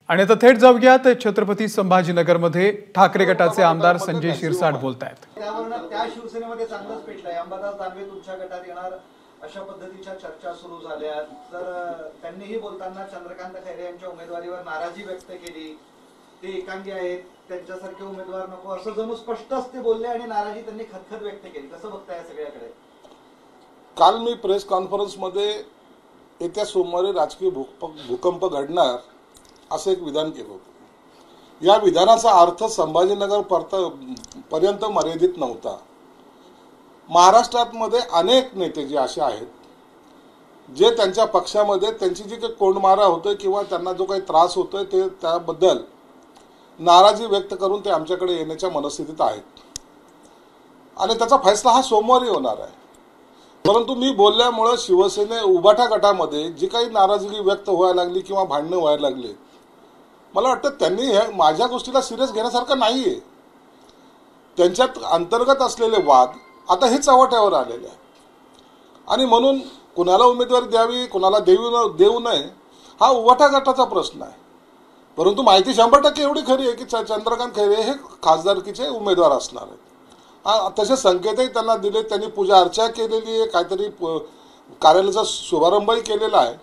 आणि आता थेट जाऊयात छत्रपती संभाजीनगरमध्ये ठाकरे गटाचे आमदार संजय शिरसाट बोलतायत। त्या शिवसेनेमध्ये चांगलंच पेटलंय। अंबादास दानवे तुमच्या गटात येणार अशा पद्धतीच्या चर्चा सुरू झाल्या। तर त्यांनीही बोलताना चंद्रकांत खैरे यांच्या उमेदवारीवर नाराजी व्यक्त केली। ते एकांगी आहेत, त्यांच्यासारखे उमेदवार नको असं जणू स्पष्टच ते बोलले आणि नाराजी त्यांनी खतखत व्यक्त केली। कसं बघताय सगळ्याकडे? काल मी प्रेस कॉन्फरन्स मध्ये येत्या सोमवारी राजकीय भूकंप घडणार असं एक विधान केलं होतं। या विधानाचा अर्थ संभाजीनगर पर्यंत मर्यादित नव्हता। महाराष्ट्रात मध्ये अनेक नेते जे असे आहेत जे त्यांच्या पक्षामध्ये त्यांची जी काही कोंडमारा होतोय किंवा त्यांना जो काही त्रास होतोय ते त्याबद्दल नाराजी व्यक्त करून ते आमच्याकडे येण्याच्या मनस्थितीत आहेत आणि त्याचा फैसला हा सोमवारी होणार आहे। परंतु मी बोलल्यामुळे शिवसेने उभाटा गटामध्ये जी काही नाराजगी व्यक्त व्हायला लागली किंवा भांडणं व्हायला लागली, मला वाटतं त्यांनी माझ्या गोष्टीला सिरियस घेण्यासारखं नाहीये। त्यांच्यात अंतर्गत असलेले वाद आता हे चव्हाट्यावर आलेले आहेत आणि म्हणून कुणाला उमेदवारी द्यावी कुणाला देऊ नये हा उभाटा गटाचा प्रश्न आहे। परंतु माहिती 100% एवढी खरी आहे की चंद्रकांत खैरे हे खासदारकीचे उमेदवार असणार आहेत। तसे संकेतही त्यांना दिले, त्यांनी पूजा अर्चा केलेली आहे, काहीतरी कार्यालयाचा शुभारंभही केलेला आहे।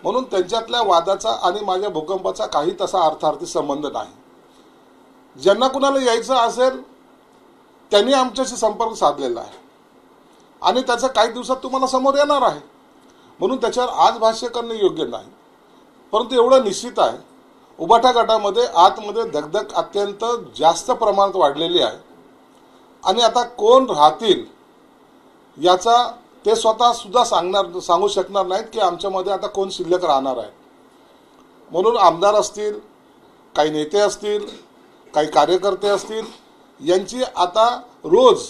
म्हणून त्यांच्यातल्या वादाचा आणि माझ्या भूकंपाचा काही तसा अर्थार्थी संबंध नाही। ज्यांना कुणाला यायचं असेल त्यांनी आमच्याशी संपर्क साधलेला आहे आणि त्याचा काही दिवसात तुम्हाला समोर येणार आहे। म्हणून त्याच्यावर आज भाष्य करणे योग्य नाही। परंतु एवढं निश्चित आहे उभाटा गटामध्ये आतमध्ये धगधग अत्यंत जास्त प्रमाणात वाढलेली आहे आणि आता कोण राहतील याचा ते स्वतः सुद्धा सांगू शकणार नाहीत की आमच्यामध्ये आता कोण शिल्लक राहणार आहे। म्हणून आमदार असतील, काही नेते असतील, काही कार्यकर्ते असतील, यांची आता रोज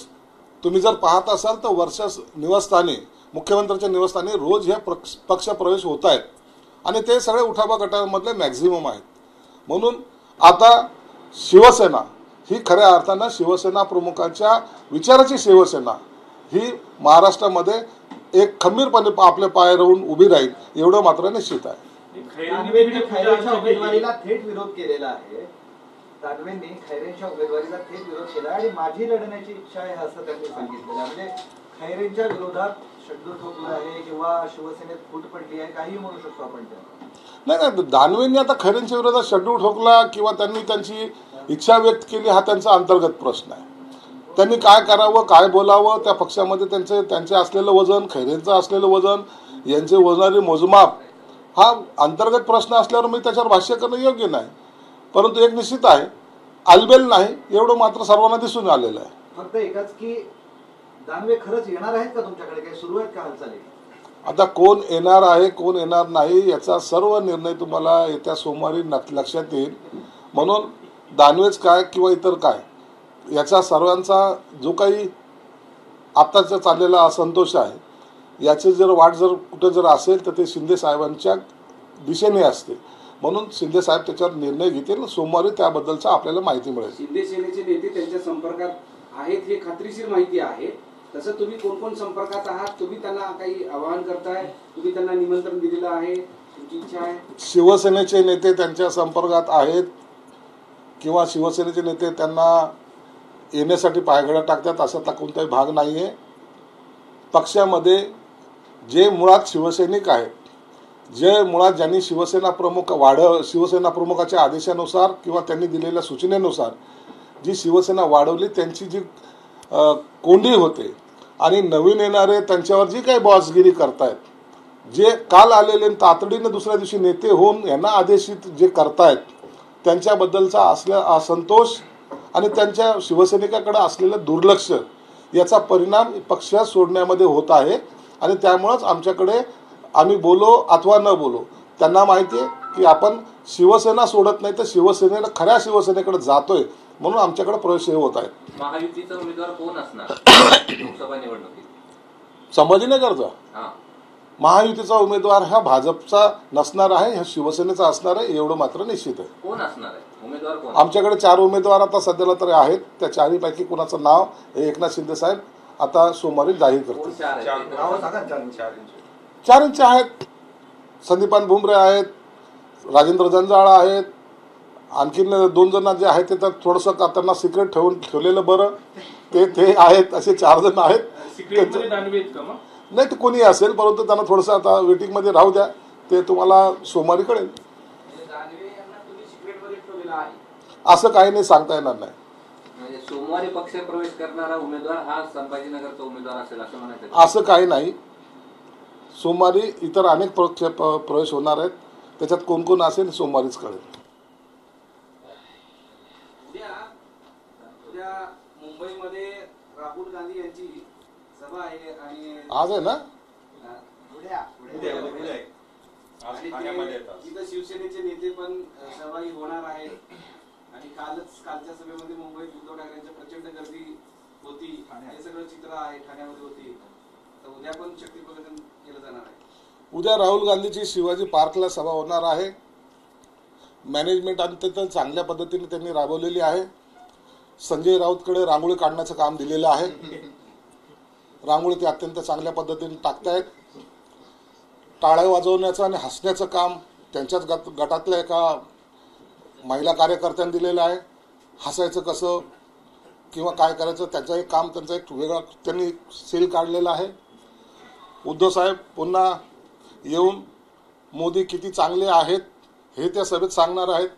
तुम्ही जर पाहत असाल तर वर्षा निवासस्थानी मुख्यमंत्र्यांच्या निवासस्थानी रोज हे पक्ष प्रवेश होत आहेत आणि ते सगळे उठावा गटामधले मॅक्झिमम आहेत। म्हणून आता शिवसेना ही खऱ्या अर्थानं शिवसेना प्रमुखांच्या विचाराची शिवसेना ही महाराष्ट्रामध्ये एक खंबीरपणे आपल्या पाय राहून उभी राहील एवढं मात्र निश्चित आहे। खैरेंच्या उमेदवारीला थेट विरोध केलेला आहे। दानवेंनी खैरेंच्या उमेदवारीला थेट विरोध केला आणि माझी लढण्याची इच्छा आहे असं त्यांनी सांगितलं। म्हणजे खैरेंच्या विरोधात शड्डू ठोकला आहे किंवा शिवसेनेत फूट पडली आहे काही म्हणू शकतो आपण नाही। दानवेंनी आता खैरेंच्या विरोधात शड्डू ठोकला किंवा त्यांनी त्यांची इच्छा व्यक्त केली हा त्यांचा अंतर्गत प्रश्न आहे। त्यांनी काय करावं काय बोलावं त्या पक्षामध्ये त्यांचे असलेलं वजन, खैरेंचं असलेलं वजन, यांचे वजनाचे मोजमाप हा अंतर्गत प्रश्न असल्यावर मी त्याच्यावर भाष्य करणं योग्य नाही। परंतु एक निश्चित आहे आलबेल नाही एवढं मात्र सर्वांना दिसून आलेलं आहे। फक्त एकच की दानवे खरंच येणार आहेत का तुमच्याकडे, काही सुरू आहेत का हालचाली? आता कोण येणार आहे कोण येणार नाही याचा सर्व निर्णय तुम्हाला येत्या सोमवारी लक्षात येईल। म्हणून दानवेच काय किंवा इतर काय याचा सर्वांचा जो काही आत्ताचा चाललेला असंतोष आहे याची जर वाट जर कुठे जर असेल तर ते शिंदे साहेबांच्या दिशेने असते। म्हणून शिंदे साहेब त्याच्यावर निर्णय घेतील। सोमवारी त्याबद्दलचा आपल्याला माहिती मिळेल। शिंदे सेनेचे नेते त्यांच्या संपर्कात आहेत हे खात्रीशीर माहिती आहे। तसं तुम्ही कोण कोण संपर्कात आहात, तुम्ही त्यांना काही आवाहन करताय, तुम्ही त्यांना निमंत्रण दिलेलं आहे, तुमची इच्छा आहे? शिवसेनेचे नेते त्यांच्या संपर्कात आहेत किंवा शिवसेनेचे नेते त्यांना येण्यासाठी पायघड्या टाकतात असा कोणताही भाग नाहीये। पक्षामध्ये जे मुळात शिवसैनिक आहेत, जे मुळात ज्यांनी शिवसेना प्रमुखाच्या आदेशानुसार किंवा त्यांनी दिलेल्या सूचनेनुसार जी शिवसेना वाढवली त्यांची जी कोंडी होते आणि नवीन येणारे त्यांच्यावर जी काही बॉसगिरी करतायत, जे काल आलेले तातडीने दुसऱ्या दिवशी नेते होऊन यांना आदेशित जे करतायत त्यांच्याबद्दलचा असलेला असंतोष आणि त्यांच्या शिवसैनिकाकडे असलेलं दुर्लक्ष याचा परिणाम पक्ष सोडण्यामध्ये होत आहे आणि त्यामुळेच आमच्याकडे आम्ही बोलो अथवा न बोलो त्यांना माहिती आहे की आपण शिवसेना सोडत नाही तर शिवसेनेला खऱ्या शिवसेनेकडे जातोय म्हणून आमच्याकडे प्रवेश होत आहेत। महायुतीचा उमेदवार कोण असणार लोकसभा निवडणुकीत? संभाजीनगरचा महायुतीचा उमेदवार हा भाजपचा नसणार आहे, हा शिवसेनेचा असणार आहे एवढं मात्र निश्चित आहे। कोण असणार आहे उमेदवार? कोण? आमच्याकडे 4 उमेदवार आता सध्याला तरी आहेत। त्या 4पैकी कुणाचं नाव हे एकनाथ शिंदे साहेब आता सोमवारी जाहीर करतील। 4 4 आहेत, संदीपान भुमरे आहेत, राजेंद्र जंजाळ आहेत, आणखीन 2 जण जे आहेत ते तर थोडंसं त्यांना सिक्रेट ठेवलेलं बरं. ते आहेत, असे 4 जण आहेत. नाही, ते कोणी असेल, परंतु त्यांना थोडंसं आता वेटिंगमध्ये राहू द्या, ते तुम्हाला सोमवारी कळेल. असं काही नाही, सांगता येणार नाही. म्हणजे सोमवारी पक्ष प्रवेश करणारा उमेदवार हा संभाजीनगरचा उमेदवार असेल असं म्हणायचं? असं काही नाही. सोमवारी इतर अनेक पक्ष प्रवेश होणार आहेत, त्याच्यात कोण कोण असेल सोमवारीच कळेल. उद्या मुंबईमध्ये राहुल गांधी यांची सभा आहे आणि आज आहे ना, तिथं शिवसेनेचे नेते पण सहभागी होणार आहेत. आणि कालच्या सभेमध्ये मुंबईत उद्धव ठाकरेंची प्रचंड गर्दी होती, हे सगळं चित्र आहे, ठाण्यामध्ये होती. तर उद्या पण शक्ती प्रदर्शन केलं जाणार आहे. उद्या राहुल गांधीची शिवाजी पार्कला सभा होणार आहे. मॅनेजमेंट अत्यंत चांगल्या पद्धतीने त्यांनी राबवलेली आहे. संजय राऊतकडे रांगोळी काढण्याचं काम दिलेलं आहे. रांगोळी ते अत्यंत चांगल्या पद्धतीने टाकतायत. टाळ्या वाजवण्याचं आणि हसण्याचं काम त्यांच्याच गटातल्या एका महिला कार्यकर्त्यांनी दिलेलं आहे. हसायचं कसं किंवा काय करायचं त्याचं एक काम, त्यांचा एक वेगळा त्यांनी सेल काढलेला आहे. उद्धव साहेब पुन्हा येऊन मोदी किती चांगले आहेत हे त्या सभेत सांगणार आहेत.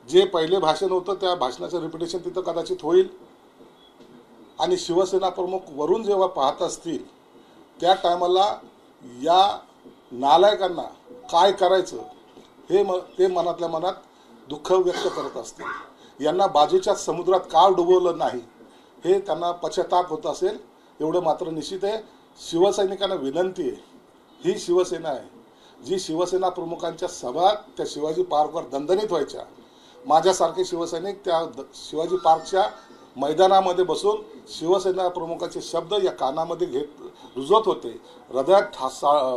जे पहिले भाषण होतं त्या भाषणाचं रिपिटेशन तिथं कदाचित होईल. आणि शिवसेना प्रमुख वरून जेव्हा पाहत असतील त्या टायमाला या नालायकांना काय करायचं ते मनातल्या मनात दुःख व्यक्त करत असतील. यांना बाजूच्या समुद्रात का डुबवलं नाही हे त्यांना पश्चाताप होत असेल, एवढं मात्र निश्चित आहे. शिवसैनिकांना विनंती आहे, ही शिवसेना आहे जी शिवसेना प्रमुखांच्या सभा त्या शिवाजी पार्कवर दणदणीत व्हायच्या. माझ्यासारखे शिवसैनिक त्या शिवाजी पार्कच्या मैदानामध्ये बसून शिवसेना प्रमुखाचे शब्द या कानामध्ये रुजवत होते, हृदयात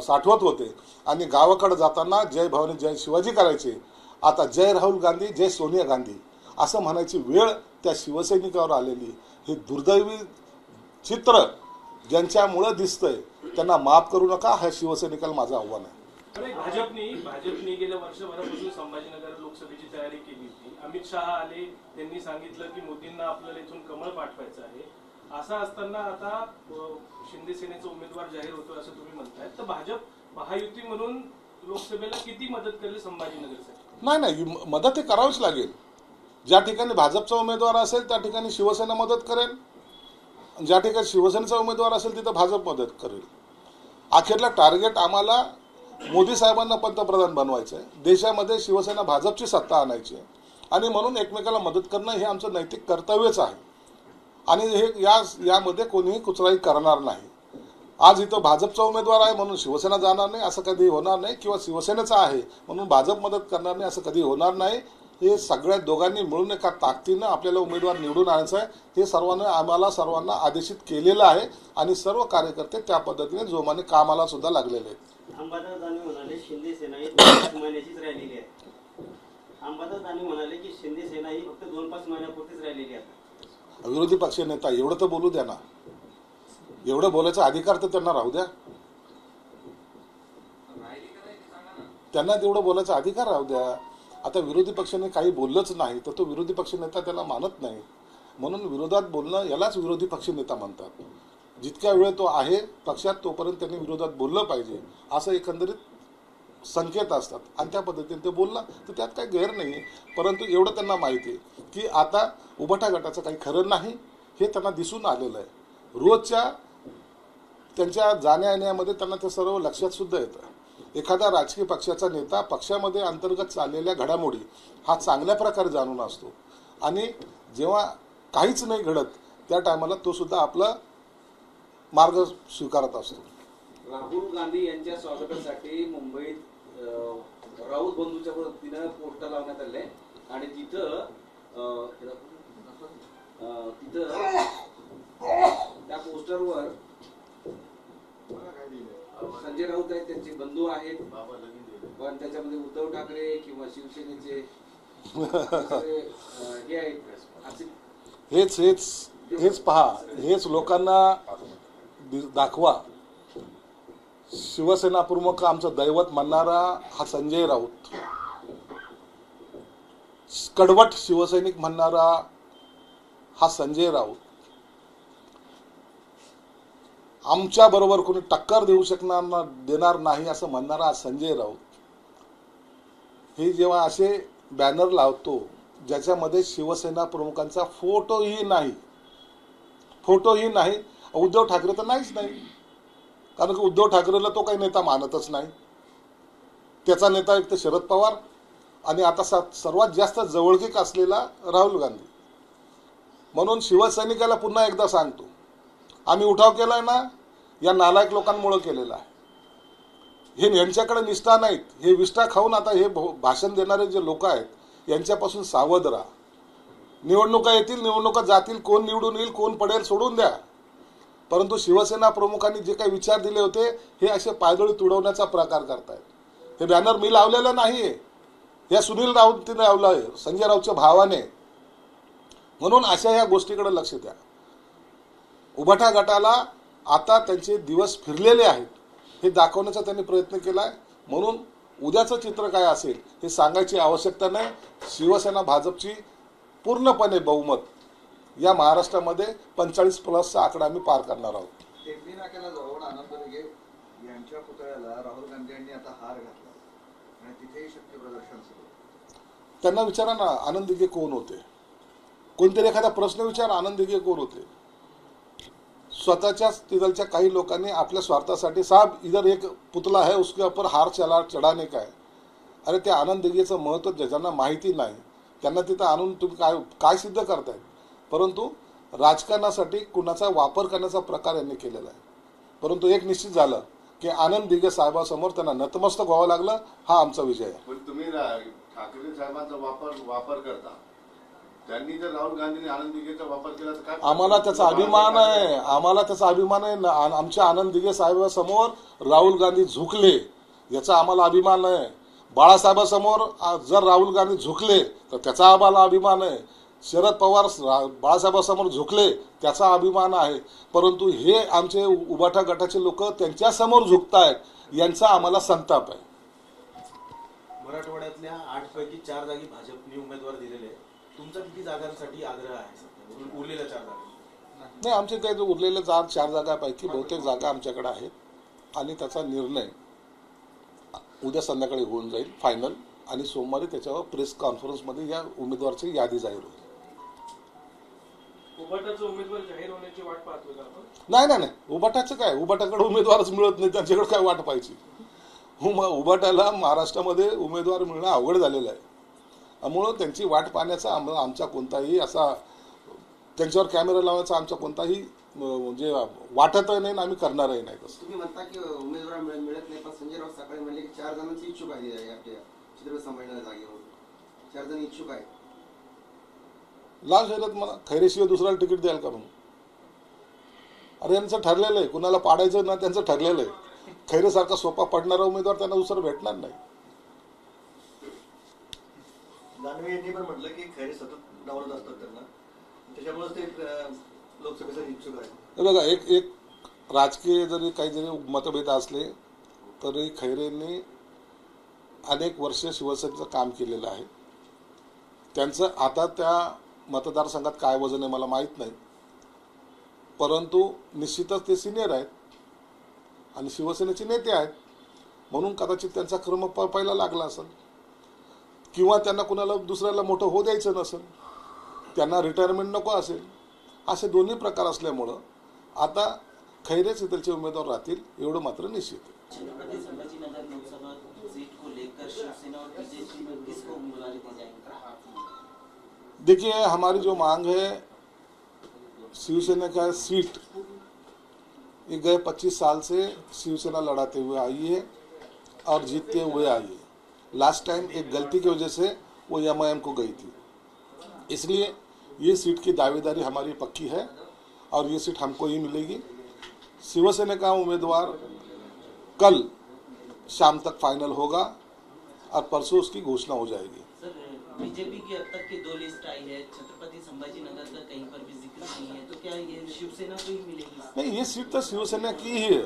साठवत होते आणि गावाकडे जाताना जय भवानी जय शिवाजी करायचे. आता जय राहुल गांधी जय सोनिया गांधी असं म्हणायची वेळ त्या शिवसैनिकावर आलेली. हे दुर्दैवी चित्र ज्यांच्यामुळे दिसतंय त्यांना माफ करू नका, हा शिवसैनिकाला माझं आव्हान आहे. भाजपने गेल्या वर्षभरापासून संभाजीनगर लोकसभेची तयारी केली होती. अमित शहा आले, त्यांनी सांगितलं की मोदींना आपल्याला इथून कमळ पाठवायचं आहे. असं असताना आता शिंदे सेनेचा उमेदवार जाहीर होतो असं तुम्ही म्हणताय, तर भाजप महायुती म्हणून लोकसभेला किती मदत करेल संभाजीनगरसाठी? नाही, मदत हे करावीच लागेल. ज्या ठिकाणी भाजपचा उमेदवार असेल त्या ठिकाणी शिवसेना मदत करेल, ज्या ठिकाणी शिवसेनेचा उमेदवार असेल तिथं भाजप मदत करेल. अखेरला टार्गेट आम्हाला मोदी साहेबांना पंतप्रधान बनवायचं आहे. देशामध्ये शिवसेना भाजपची सत्ता आणायची आहे आणि म्हणून एकमेकाला मदत करणं हे आमचं नैतिक कर्तव्यच आहे. आणि हे यामध्ये कोणीही कुचराई करणार नाही. आज इथं भाजपचा उमेदवार आहे म्हणून शिवसेना जाणार नाही असं कधी होणार नाही, किंवा शिवसेनेचा आहे म्हणून भाजप मदत करणार नाही असं कधी होणार नाही. हे सगळ्या दोघांनी मिळून एका ताकदीनं आपल्याला उमेदवार निवडून आणायचं आहे. हे आम्हाला सर्वांना आदेशित केलेलं आहे आणि सर्व कार्यकर्ते त्या पद्धतीने जोमाने कामाला सुद्धा लागलेले आहेत. अंबादास दानवे म्हणाले शिंदे सेना ही 2-5 महिन्याचीच राहिलेली आहे. अंबादास दानवे म्हणाले की शिंदे सेना ही फक्त 2-5 महिन्यापुरतीच राहिलेली आहे. विरोधी पक्ष नेता एवढं तर बोलू द्या ना, एवढं बोलायचा अधिकार तर त्यांना राहू द्या. त्यांना तेवढं बोलायचा अधिकार राहू द्या. आता विरोधी पक्षाने काही बोललंच नाही तर तो विरोधी पक्ष नेता त्याला मानत नाही, म्हणून विरोधात बोलणं यालाच विरोधी पक्ष नेता म्हणतात. जितक्या वेळ तो आहे पक्षात तोपर्यंत त्यांनी विरोधात बोललं पाहिजे असं एकंदरीत संकेत असतात आणि त्या पद्धतीने ते बोलला तर त्यात काही गैर नाही आहे. परंतु एवढं त्यांना माहिती आहे की आता उभाटा गटाचं काही खरं नाही हे त्यांना दिसून आलेलं आहे. रोजच्या त्यांच्या जाण्या येण्यामध्ये त्यांना ते सर्व लक्षात सुद्धा येतं. एखादा राजकीय पक्षाचा नेता पक्षामध्ये अंतर्गत चाललेल्या घडामोडी हा चांगल्या प्रकारे जाणून असतो आणि जेव्हा काहीच नाही घडत त्या टायमाला तो सुद्धा आपला मार्ग स्वीकारत असतो. राहुल गांधी यांच्या स्वागतासाठी मुंबईत राऊत बंधूच्या वतीनं पोस्टर लावण्यात आले आणि तिथं त्या पोस्टरवर संजय राऊत आहेत, त्यांचे बंधू आहेत, पण त्याच्यामध्ये उद्धव ठाकरे किंवा शिवसेनेचे हे आहेत. हेच पहा, हेच लोकांना दाखवा. शिवसेना प्रमुख आमचं दैवत म्हणणारा हा संजय राऊत, कडवट शिवसैनिक म्हणणारा हा संजय राऊत, आमच्या बरोबर कोणी टक्कर देणार नाही असं म्हणणारा हा संजय राऊत, हे जेव्हा असे बॅनर लावतो ज्याच्यामध्ये शिवसेना प्रमुखांचा फोटोही नाही, उद्धव ठाकरे तर नाहीच नाही, कारण की उद्धव ठाकरेला तो काही नेता मानतच नाही. त्याचा नेता एक तर शरद पवार आणि आता सर्वात जास्त जवळकीक असलेला राहुल गांधी. म्हणून शिवसैनिकाला पुन्हा एकदा सांगतो, आम्ही उठाव केलाय ना, या नालायक लोकांमुळे केलेला आहे. हे यांच्याकडे निष्ठा नाहीत, हे विष्ठा खाऊन आता हे भाषण देणारे जे लोक आहेत यांच्यापासून सावध राहा. निवडणुका येतील, निवडणुका जातील, कोण निवडून येईल कोण पडेल सोडून द्या, परंतु शिवसेना प्रमुखांनी जे काही विचार दिले होते हे असे पायदळी तुडवण्याचा प्रकार करतायत. हे बॅनर मी लावलेलं नाहीये, या सुनील राऊतांनी लावलं आहे, संजय राऊतच्या भावाने. म्हणून अशा या गोष्टीकडे लक्ष द्या. उभाटा गटाला आता त्यांचे दिवस फिरलेले आहेत हे दाखवण्याचा त्यांनी प्रयत्न केलाय. म्हणून उद्याचं चित्र काय असेल हे सांगायची आवश्यकता नाही. शिवसेना भाजपची पूर्णपणे बहुमत या महाराष्ट्रामध्ये 45+ आकडा आम्ही पार करणार आहोत. टेंबी नाक्याला जवळ आनंद दिघे यांच्या पुतळ्याला राहुल गांधी यांनी आता हार घातला आणि तिथेही शक्ती प्रदर्शन सुरू. त्यांना विचारा ना, आनंद दिघे कोण होते? कोणतरी एखादा प्रश्न विचार, आनंद दिघे कोण होते? स्वतःच्याच तिथलच्या काही लोकांनी आपल्या स्वार्थासाठी, साहब इधर एक पुतला है उसके ऊपर हार चढाने का है. अरे त्या आनंद दिघेचं महत्त्व ज्यांना माहिती नाही त्यांना तिथं आणून तुम्ही काय सिद्ध करतायत. परंतु राजकारणासाठी कुणाचा वापर करण्याचा प्रकार यांनी केलेला आहे. परंतु एक निश्चित झालं की आनंद दिघे साहेबांसमोर त्यांना नतमस्तक व्हावं लागलं. हा आमचा विजय आहे. पण तुम्ही ठाकरे साहेबांचा वापर करता, त्यांनी जर राहुल गांधींनी आनंद दिघेचा वापर केला तर काय? आम्हाला त्याचा अभिमान आहे, आमच्या आनंद दिघे साहेबांसमोर राहुल गांधी झुकले याचा आम्हाला अभिमान आहे. बाळासाहेबांसमोर जर राहुल गांधी झुकले तर त्याचा आम्हाला अभिमान आहे. शरद पवार बाळासाहेबांसमोर झुकले त्याचा अभिमान आहे. परंतु हे आमचे उभाटा गटाचे लोक त्यांच्यासमोर झुकतायत यांचा आम्हाला संताप आहे. मराठवाड्यातल्या 8 पैकी 4 जागी भाजपने उमेदवार दिलेले आहेत. तुमचा किती जागांसाठी आग्रह आहे उरलेल्या 4 जागा? नाही, आमचे काही उरलेल्या 4 जागांपैकी बहुतेक जागा आमच्याकडे आहेत आणि त्याचा निर्णय उद्या संध्याकाळी होऊन जाईल फायनल, आणि सोमवारी त्याच्यावर प्रेस कॉन्फरन्समध्ये या उमेदवाराची यादी जाहीर होईल. उभाटाचा उमेदवार जाहीर होण्याची वाट पाहतोय का आपण? नाही, उभाटाचं काय, उभाटाकडे उमेदवारच मिळत नाही, त्यांच्याकडे काय वाट पाहायची. उभाटाला महाराष्ट्रामध्ये उमेदवार मिळणं अवघड झालेलं आहे. त्यामुळं त्यांची वाट पाहण्याचा आमचा कोणताही असा, त्यांच्यावर कॅमेरा लावण्याचा आमचा कोणताही म्हणजे वाटतही नाही, आम्ही करणारही नाही. तसं तुम्ही म्हणता की उमेदवार मिळत नाही, पण संजय राऊत सकाळी म्हणले की 4 जणांची इच्छुक आहे आपल्या चित्रपट संभाजीनगर जागेवर. 4 जण इच्छुक आहेत. लाल शर्यत मला खैरेशिवाय दुसऱ्याला तिकीट द्याल का म्हणून? अरे यांचं ठरलेलं आहे, कुणाला पाडायचं ना त्यांचं ठरलेलं आहे. खैरेसारखा सोपा पडणारा उमेदवार त्यांना दुसरा भेटणार नाही. दानवे यांनी पण म्हटलं की खैरे सतत डावलत असतात त्यांना, त्याच्यामुळे ते लोकसभेसाठी इच्छुक आहे. बघा, एक राजकीय जरी मतभेद असले तरी खैरेंनी अनेक वर्ष शिवसेनेचं काम केलेलं आहे. त्यांचं आता त्या मतदारसंघात काय वजन आहे मला माहीत नाही, परंतु निश्चितच ते सिनियर आहेत आणि शिवसेनेचे नेते आहेत. म्हणून कदाचित त्यांचा क्रम पहिला लागला असेल, किंवा त्यांना कुणाला दुसऱ्याला मोठं होऊ द्यायचं नसेल, त्यांना रिटायरमेंट नको असेल. असे दोन्ही प्रकार असल्यामुळं आता खैरेच इथलचे उमेदवार राहतील एवढं मात्र निश्चित आहे. छत्रपति संभाजीनगर लोकसभा सीट को लेकर शिवसेना और बीजेपी में किसको उम्मीदवारी दी जाएगी? देखिए, हमारी जो मांग है शिवसेना का सीट, ये गए 25 साल से शिवसेना लड़ाते हुए आई है और जीतते हुए आई है. लास्ट टाइम एक गलती की वजह से वो MIM को गई थी, इसलिए ये सीट की दावेदारी हमारी पक्की है और ये सीट हमको ही मिलेगी. शिवसेना का उम्मीदवार कल शाम तक फाइनल होगा और परसों उसकी घोषणा हो जाएगी. सर, बीजेपी की अब तक की 2 लिस्ट आई है, छत्रपति संभाजीनगर का कहीं पर भी जिक्र नहीं है, तो क्या ये शिवसेना को ही मिलेगी? नहीं, ये सीट तो शिवसेना की ही है.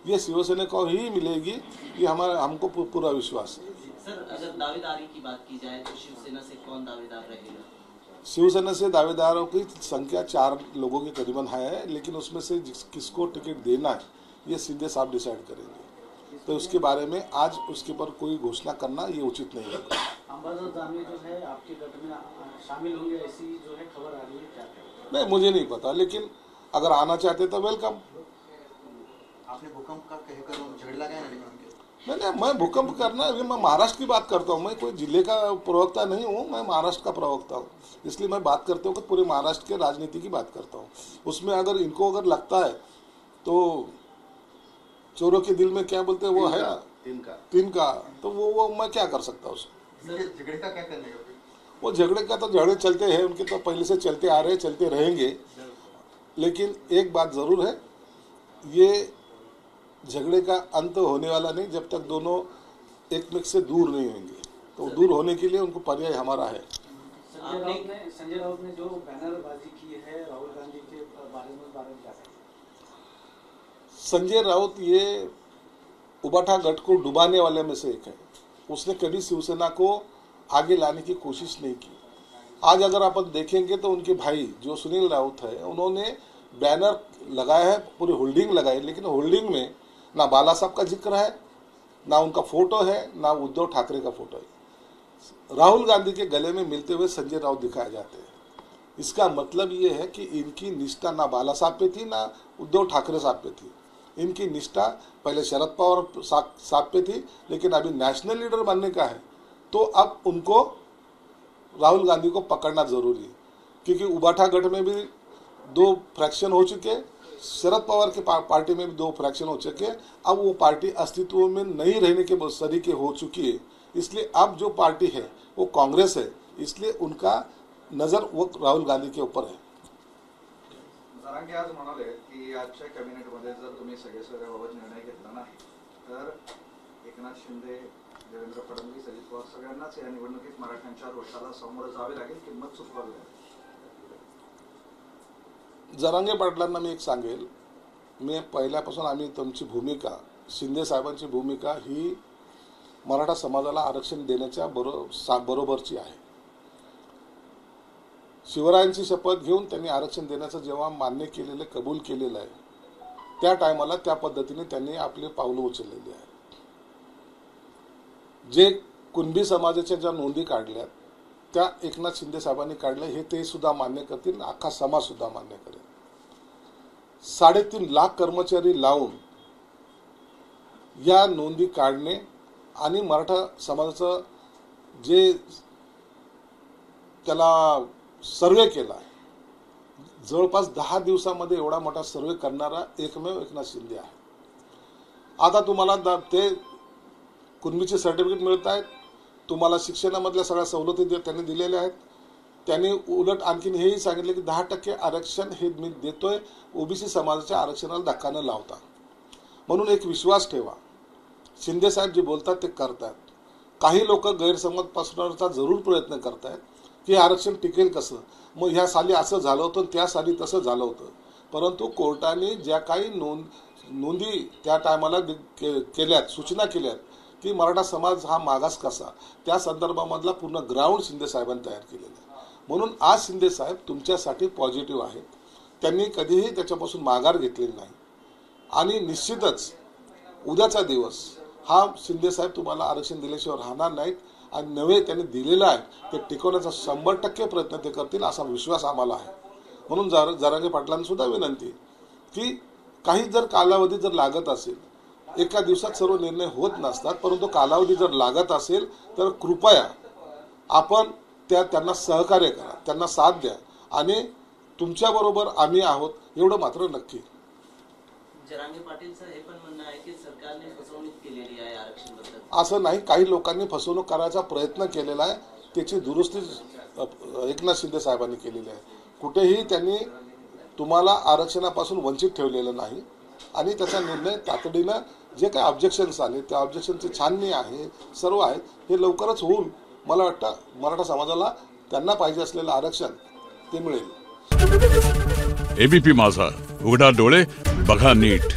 ये शिवसेना को ही मिलेगी, ये हमको पूरा विश्वास है। सर, अगर दावेदारी की बात की जाए तो शिवसेना से कौन दावेदार रहेगा? शिवसेना से दावेदारों की संख्या 4 लोगों के करीबन है, लेकिन उसमें से किसको टिकट देना है ये सीधे साहब डिसाइड करेंगे। तो उसके बारे में आज उसके ऊपर कोई घोषणा करना ये उचित नहीं है। अंबादास दानवे जो है आपके गठ में शामिल होंगे, ऐसी जो है खबर आ रही है, क्या कहें? नहीं, मुझे नहीं पता, लेकिन अगर आना चाहते तो वेलकम। आपने भूकंप का कहकर झगड़ा लगाया ना, नहीं, मैं भूकंप करना, अभी मैं महाराष्ट्र की बात करता हूँ, मैं कोई जिले का प्रवक्ता नहीं हूँ, मैं महाराष्ट्र का प्रवक्ता हूँ, इसलिए मैं बात करता हूँ कि पूरे महाराष्ट्र के राजनीति की बात करता हूँ। उसमें अगर इनको अगर लगता है तो चोरों के दिल में क्या बोलते हैं वो है ना, तिनका, तो वो मैं क्या कर सकता हूँ उसको। झगड़े का क्या करने का? वो झगड़े का तो झगड़े चलते हैं, उनके तो पहले से चलते आ रहे, चलते रहेंगे, लेकिन एक बात जरूर है, ये झगड़े का अंत होने वाला नहीं जब तक दोनों एक में से दूर नहीं होंगे। तो दूर होने के लिए उनको पर्याय हमारा है। संजय राउत ने जो बैनरबाजी की है राहुल गांधी के बारे में क्या कहें? संजय राउत ये उबाठा गठ को डुबाने वाले में से एक है। उसने कभी शिवसेना को आगे लाने की कोशिश नहीं की। आज अगर अपन देखेंगे तो उनके भाई जो सुनील राउत है, उन्होंने बैनर लगाया है, पूरी होल्डिंग लगाई, लेकिन होल्डिंग में ना बाला साहब का जिक्र है, ना उनका फोटो है, ना उद्धव ठाकरे का फोटो है। राहुल गांधी के गले में मिलते हुए संजय राउत दिखाए जाते हैं। इसका मतलब ये है कि इनकी निष्ठा ना बाला साहब पे थी, ना उद्धव ठाकरे साहब पे थी। इनकी निष्ठा पहले शरद पवार साहब पे थी, लेकिन अभी नेशनल लीडर बनने का है, तो अब उनको राहुल गांधी को पकड़ना जरूरी है, क्योंकि उबाठा गठ में भी 2 फ्रैक्शन हो चुके, शरद पवार की पार्टी में भी 2 फ्रैक्शन हो चुके, अब वो पार्टी अस्तित्व में नहीं रहने के सरीके हो चुकी है। इसलिए अब जो पार्टी है वो कांग्रेस है, इसलिए उनका नजर वो राहुल गांधी के ऊपर है। जरांगे आज म्हणाले की आजच्या कॅबिनेटमध्ये जर तुम्ही सगळ्याबाबत निर्णय घेतला नाही तर एकनाथ शिंदे, देवेंद्र फडणवीस, अजित पवार सगळ्यांनाच या निवडणुकीत मराठ्यांच्या रोषाला सामोरं जावे लागेल, किंमत चुकवावी लागेल। जरांगे पाटलांना मी एक सांगेल, मी पहिल्यापासून आम्ही तुमची भूमिका, शिंदे साहेबांची भूमिका ही मराठा समाजाला आरक्षण देण्याच्या बरोबरची आहे। शिवरायांची शपथ घेऊन त्यांनी आरक्षण देण्याचं जेव्हा मान्य केलेलं, कबूल केलेलं आहे, त्या टायमाला त्या पद्धतीने त्यांनी आपले पावलं उचललेली आहेत। जे कुणबी समाजाच्या ज्या नोंदी काढल्यात त्या एकनाथ शिंदे साहेबांनी काढल्या, हे ते सुद्धा मान्य करतील, अख्खा समाज सुद्धा मान्य करेल। 3.5 लाख कर्मचारी लावून या नोंदी काढणे आणि मराठा समाजाचं जे त्याला सर्वे केला, जवळपास 10 दिवसामध्ये एवढा मोठा सर्वे करणारा एकमेव एकनाथ शिंदे आहे। आता तुम्हाला ते कुणबीचे सर्टिफिकेट मिळत आहेत, तुम्हाला शिक्षणामधल्या सगळ्या सवलती त्यांनी दिलेल्या आहेत। त्यांनी उलट आणखीन हेही सांगितले की 10% आरक्षण हे मी देतोय, ओबीसी समाजाच्या आरक्षणाला धक्का न लावता। म्हणून एक विश्वास ठेवा, शिंदे साहेब जे बोलतात ते करतात। काही लोक गैरसमज पसरवण्याचा जरूर प्रयत्न करतात की आरक्षण टिकेल कसं, मग ह्या साली असं झालं होतं, त्या साली तसं झालं होतं, परंतु कोर्टाने ज्या काही नोंदी त्या टायमाला केल्यात, सूचना केल्यात की मराठा समाज हा मागास कसा, त्या संदर्भामधला पूर्ण ग्राउंड शिंदे साहेबांनी तयार केलेला आहे। म्हणून आज शिंदे साहेब तुमच्यासाठी पॉझिटिव्ह आहेत, त्यांनी कधीही त्याच्यापासून माघार घेतलेली नाही आणि निश्चितच उद्याचा दिवस हा शिंदे साहेब तुम्हाला आरक्षण दिल्याशिवाय राहणार नाहीत आणि नवे त्यांनी दिलेलं आहे ते टिकवण्याचा 100% प्रयत्न ते करतील असा विश्वास आम्हाला आहे। म्हणून जरांगे पाटलांना सुद्धा विनंती की काही जर कालावधी जर लागत असेल, एका दिवसात सर्व निर्णय होत नसतात, परंतु कालावधी जर लागत असेल तर कृपया आपण त्यांना सहकार्य करा, त्यांना साथ द्या आणि तुमच्याबरोबर आम्ही आहोत एवढं मात्र नक्की। जरांगे पाटीलचं हे पण म्हणणं आहे की सरकारने फसवणूक केलेली आहे आरक्षणाबद्दल। असं नाही, काही लोकांनी फसवणूक करायचा प्रयत्न केलेला आहे, त्याची दुरुस्ती एकनाथ शिंदे साहेबांनी केलेली आहे। कुठेही त्यांनी तुम्हाला आरक्षणापासून वंचित ठेवलेलं नाही आणि त्याचा निर्णय तातडीनं जे काही ऑब्जेक्शन्स आले त्या ऑब्जेक्शनची छाननी आहे, सर्व आहे, हे लवकरच होऊन मला वाटतं मराठा समाजाला त्यांना पाहिजे असलेलं आरक्षण ते मिळेल। एबीपी माझा, उघडा डोळे बघा नीट।